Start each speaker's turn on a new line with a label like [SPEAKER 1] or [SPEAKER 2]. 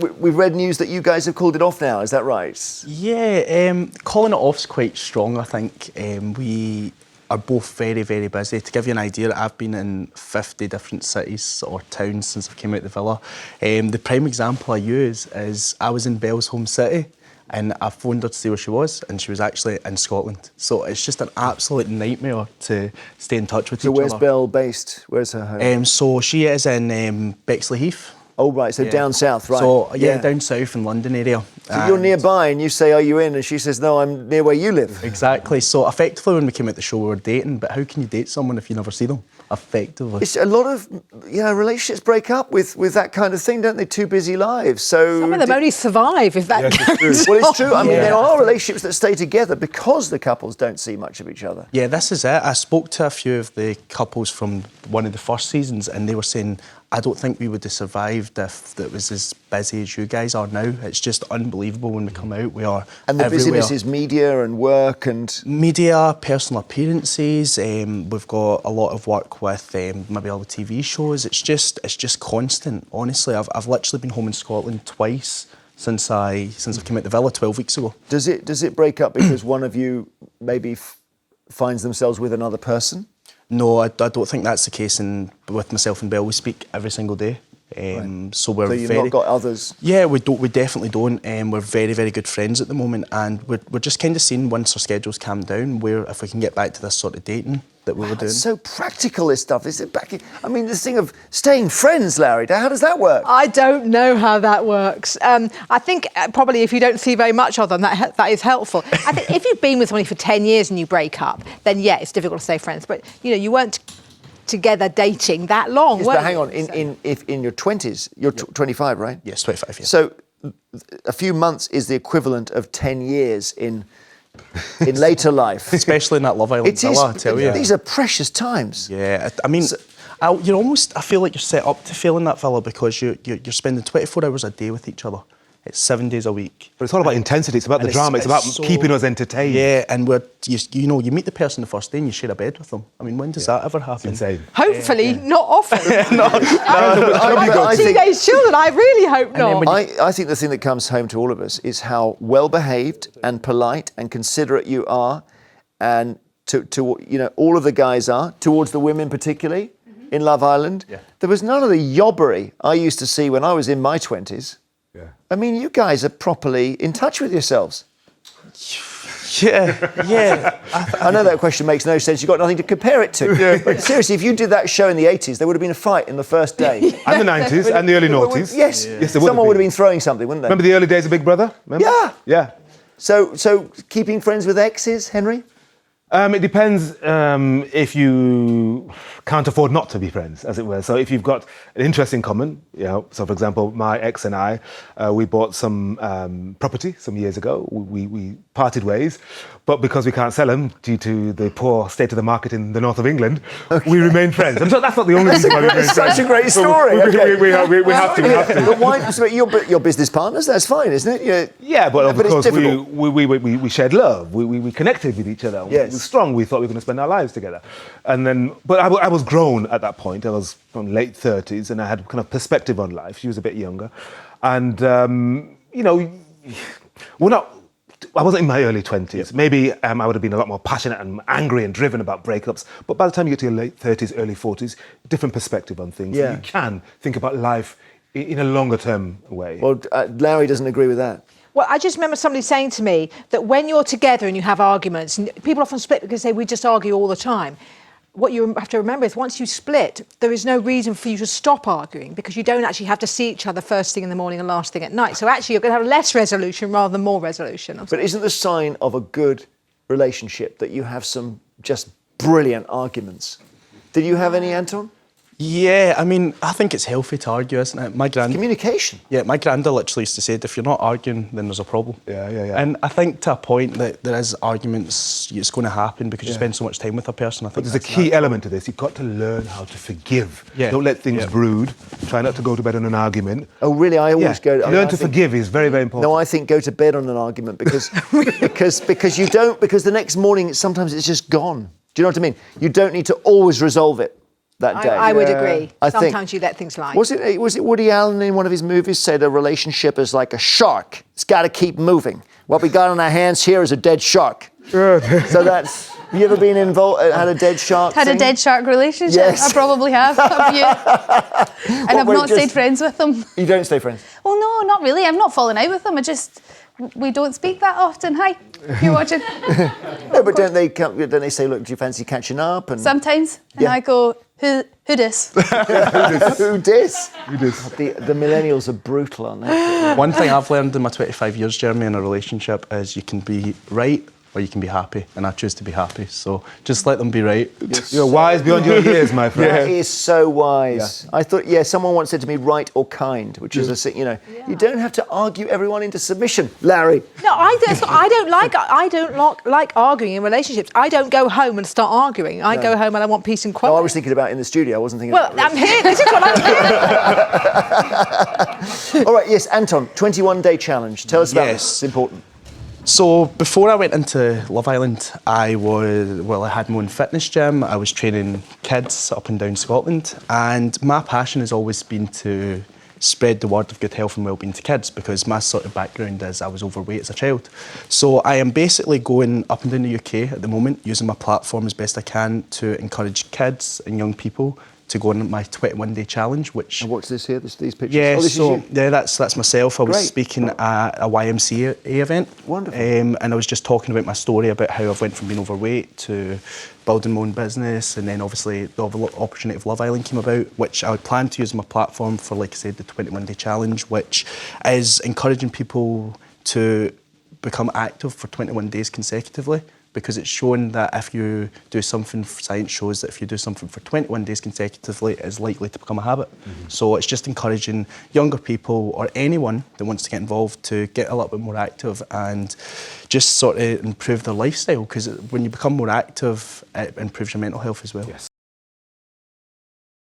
[SPEAKER 1] We've read news that you guys have called it off now, is that right?
[SPEAKER 2] Yeah, calling it off's quite strong, I think. We are both very, very busy. To give you an idea, I've been in 50 different cities or towns since I came out of the villa. The prime example I use is I was in Belle's home city and I phoned her to see where she was, and she was actually in Scotland. So it's just an absolute nightmare to stay in touch with each other.
[SPEAKER 1] So where's Belle based? Where's her home?
[SPEAKER 2] So she is in Bexleyheath.
[SPEAKER 1] Oh, right, so down south, right.
[SPEAKER 2] So, down south in London area.
[SPEAKER 1] So you're nearby and you say, are you in? And she says, no, I'm near where you live.
[SPEAKER 2] Exactly. So effectively when we came out the show, we were dating, but how can you date someone if you never see them? Effectively.
[SPEAKER 1] It's a lot of relationships break up with that kind of thing, don't they? Too busy lives. So
[SPEAKER 3] some of them only survive if that goes
[SPEAKER 1] Well, it's true. I mean,
[SPEAKER 2] Yeah.
[SPEAKER 1] there are relationships that stay together because the couples don't see much of each other.
[SPEAKER 2] Yeah, this is it. I spoke to a few of the couples from one of the first seasons and they were saying, I don't think we would have survived if it was as busy as you guys are now. It's just unbelievable when we come out. We are
[SPEAKER 1] And the
[SPEAKER 2] everywhere.
[SPEAKER 1] busyness is media and work and...
[SPEAKER 2] Media, personal appearances. We've got a lot of work with maybe all the TV shows. It's just constant. Honestly, I've literally been home in Scotland twice since I've come out the villa 12 weeks ago.
[SPEAKER 1] Does it break up because one of you maybe finds themselves with another person?
[SPEAKER 2] No, I don't think that's the case. With myself and Belle, we speak every single day.
[SPEAKER 1] Right.
[SPEAKER 2] So we're
[SPEAKER 1] So you've not got others?
[SPEAKER 2] Yeah, we definitely don't. We're very, very good friends at the moment, and we're just kind of seeing once our schedules calm down, where if we can get back to this sort of dating that we were doing.
[SPEAKER 1] It's so practical, this stuff. Is it back? I mean, this thing of staying friends, Larry. How does that work?
[SPEAKER 3] I don't know how that works. I think probably if you don't see very much of them, that is helpful. I think if you've been with somebody for 10 years and you break up, then yeah, it's difficult to stay friends. But you weren't together dating that long,
[SPEAKER 1] Yes,
[SPEAKER 3] were
[SPEAKER 1] but
[SPEAKER 3] you?
[SPEAKER 1] hang on, in your 20s, you're 25, right?
[SPEAKER 2] Yes, 25, yeah.
[SPEAKER 1] So a few months is the equivalent of 10 years in later life.
[SPEAKER 2] Especially in that Love Island villa, I tell you.
[SPEAKER 1] These are precious times.
[SPEAKER 2] Yeah, I mean, I feel like you're set up to fail in that villa because you're spending 24 hours a day with each other. It's 7 days a week.
[SPEAKER 4] But it's all about intensity. It's about the drama. It's about keeping us entertained.
[SPEAKER 2] Yeah, and you meet the person the first day and you share a bed with them. I mean, when does that ever happen?
[SPEAKER 4] It's insane.
[SPEAKER 3] Hopefully, not often.
[SPEAKER 1] I've
[SPEAKER 3] got teenage children. I really hope not.
[SPEAKER 1] I think the thing that comes home to all of us is how well-behaved and polite and considerate you are, and to all of the guys are towards the women, particularly in Love Island.
[SPEAKER 2] Yeah.
[SPEAKER 1] There was none of the yobbery I used to see when I was in my 20s.
[SPEAKER 4] Yeah.
[SPEAKER 1] I mean, you guys are properly in touch with yourselves.
[SPEAKER 2] Yeah.
[SPEAKER 1] I know that question makes no sense. You've got nothing to compare it to.
[SPEAKER 4] Yeah.
[SPEAKER 1] But seriously, if you did that show in the 80s, there would have been a fight in the first day.
[SPEAKER 4] And the 90s and the early noughties.
[SPEAKER 1] Yes.
[SPEAKER 4] Yes, there
[SPEAKER 1] Someone would have been throwing something, wouldn't they?
[SPEAKER 4] Remember the early days of Big Brother? Remember?
[SPEAKER 1] Yeah.
[SPEAKER 4] Yeah.
[SPEAKER 1] So keeping friends with exes, Henry?
[SPEAKER 4] It depends if you can't afford not to be friends, as it were. So if you've got an interest in common, so for example, my ex and I, we bought some property some years ago. We parted ways, but because we can't sell them due to the poor state of the market in the north of England, we remain friends. I'm sure that's not the only reason why we remain friends.
[SPEAKER 1] Such a great story.
[SPEAKER 4] We have to.
[SPEAKER 1] But why? So you're business partners. That's fine, isn't it?
[SPEAKER 4] Yeah, but of
[SPEAKER 1] but it's
[SPEAKER 4] course
[SPEAKER 1] difficult.
[SPEAKER 4] we shared love. We connected with each other.
[SPEAKER 1] Yes.
[SPEAKER 4] We were strong. We thought we were going to spend our lives together. And then, but I was grown at that point. I was from late 30s, and I had kind of perspective on life. She was a bit younger, and I wasn't in my early 20s. Yep. Maybe I would have been a lot more passionate and angry and driven about breakups. But by the time you get to your late 30s, early 40s, different perspective on things.
[SPEAKER 1] Yeah.
[SPEAKER 4] You can think about life in a longer term way.
[SPEAKER 1] Well, Larry doesn't agree with that.
[SPEAKER 3] Well, I just remember somebody saying to me that when you're together and you have arguments, and people often split because they say we just argue all the time. What you have to remember is once you split, there is no reason for you to stop arguing because you don't actually have to see each other first thing in the morning and last thing at night. So actually you're going to have less resolution rather than more resolution.
[SPEAKER 1] But isn't the sign of a good relationship that you have some just brilliant arguments? Did you have any, Anton?
[SPEAKER 2] Yeah, I mean, I think it's healthy to argue, isn't it?
[SPEAKER 1] Communication.
[SPEAKER 2] Yeah, my granda literally used to say, if you're not arguing, then there's a problem.
[SPEAKER 4] Yeah.
[SPEAKER 2] And I think to a point that there is arguments, it's going to happen because you spend so much time with a person. I think
[SPEAKER 4] But there's a key element to this. You've got to learn how to forgive.
[SPEAKER 2] Yeah.
[SPEAKER 4] Don't let things brood. Try not to go to bed on an argument.
[SPEAKER 1] Oh, really? I always go...
[SPEAKER 4] Learn to forgive is very, very important.
[SPEAKER 1] No, I think go to bed on an argument because because the next morning sometimes it's just gone. Do you know what I mean? You don't need to always resolve it. that day.
[SPEAKER 3] I would agree.
[SPEAKER 1] I think-
[SPEAKER 3] Sometimes you let things slide.
[SPEAKER 1] Was it Woody Allen in one of his movies said a relationship is like a shark? It's got to keep moving. What we got on our hands here is a dead shark. So that's. You ever been involved? Had a dead shark?
[SPEAKER 5] Had
[SPEAKER 1] thing?
[SPEAKER 5] a dead shark relationship?
[SPEAKER 1] Yes.
[SPEAKER 5] I probably have. Have you? And I've
[SPEAKER 1] we're
[SPEAKER 5] not
[SPEAKER 1] just-
[SPEAKER 5] stayed friends with them.
[SPEAKER 1] You don't stay friends.
[SPEAKER 5] Well, no, not really. I'm not falling out with them. We don't speak that often. Hi, you're watching.
[SPEAKER 1] No, but don't they say, look, do you fancy catching up? And
[SPEAKER 5] Sometimes, and
[SPEAKER 1] Yeah.
[SPEAKER 5] I go, who dis?
[SPEAKER 1] who dis? The millennials are brutal on that.
[SPEAKER 2] One thing I've learned in my 25 years, Jeremy, in a relationship is you can be right or you can be happy, and I choose to be happy. So just let them be right.
[SPEAKER 4] You're wise beyond your years, my friend.
[SPEAKER 1] That is so wise. I thought, someone once said to me, right or kind, which is you don't have to argue everyone into submission, Larry.
[SPEAKER 3] No, I don't like arguing in relationships. I don't go home and start arguing. I go home and I want peace and quiet.
[SPEAKER 1] No, I was thinking about in the studio. I wasn't thinking
[SPEAKER 3] Well,
[SPEAKER 1] about
[SPEAKER 3] I'm here. This is what I'm here.
[SPEAKER 1] All right, yes, Anton, 21-day challenge. Tell us about
[SPEAKER 2] Yes.
[SPEAKER 1] this. It's important.
[SPEAKER 2] So before I went into Love Island, I had my own fitness gym. I was training kids up and down Scotland, and my passion has always been to spread the word of good health and wellbeing to kids, because my sort of background is I was overweight as a child. So I am basically going up and down the UK at the moment, using my platform as best I can to encourage kids and young people to go on my 21-day challenge, which...
[SPEAKER 1] And what's this here, these pictures?
[SPEAKER 2] Yeah,
[SPEAKER 1] this is you?
[SPEAKER 2] that's myself. I was
[SPEAKER 1] Great.
[SPEAKER 2] speaking at a YMCA event.
[SPEAKER 1] Wonderful.
[SPEAKER 2] And I was just talking about my story about how I've went from being overweight to building my own business, and then obviously the opportunity of Love Island came about, which I would plan to use my platform for, like I said, the 21-day challenge, which is encouraging people to become active for 21 days consecutively. Because it's shown that if you do something, science shows that if you do something for 21 days consecutively, it's likely to become a habit. So it's just encouraging younger people or anyone that wants to get involved to get a little bit more active and just sort of improve their lifestyle. Because when you become more active, it improves your mental health as well.
[SPEAKER 4] Yes.